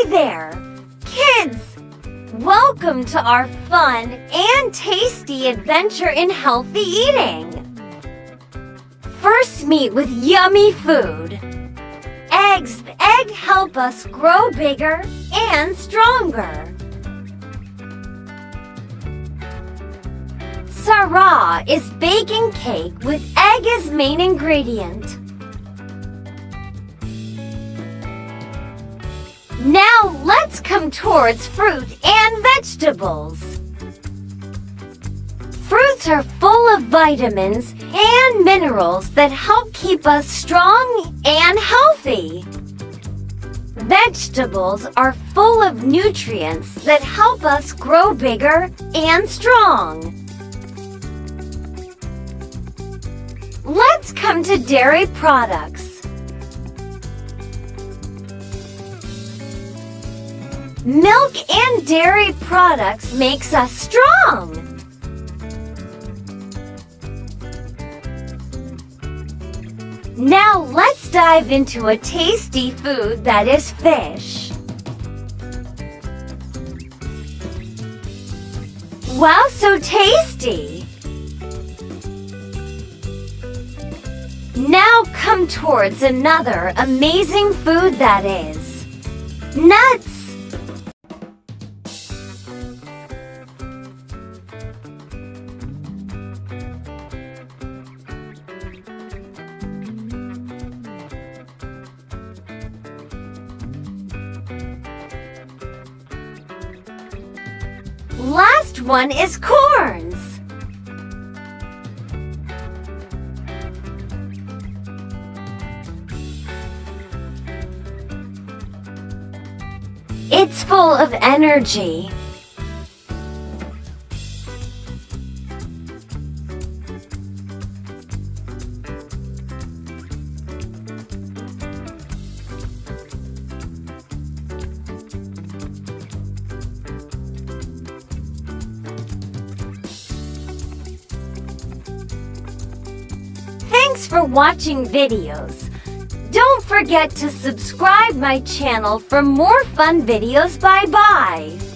Hey there, kids! Welcome to our fun and tasty adventure in healthy eating. First, meet with yummy food. Eggs. Eggs help us grow bigger and stronger. Sarah is baking cake with egg as main ingredient. Now let's come towards fruit and vegetables. Fruits are full of vitamins and minerals that help keep us strong and healthy. Vegetables are full of nutrients that help us grow bigger and strong. Let's come to dairy products. Milk and dairy products makes us strong. Now let's dive into a tasty food that is fish. Wow, so tasty! Now come towards another amazing food that is nuts. Last one is corns. It's full of energy. Thanks for watching videos. Don't forget to subscribe my channel for more fun videos. Bye bye.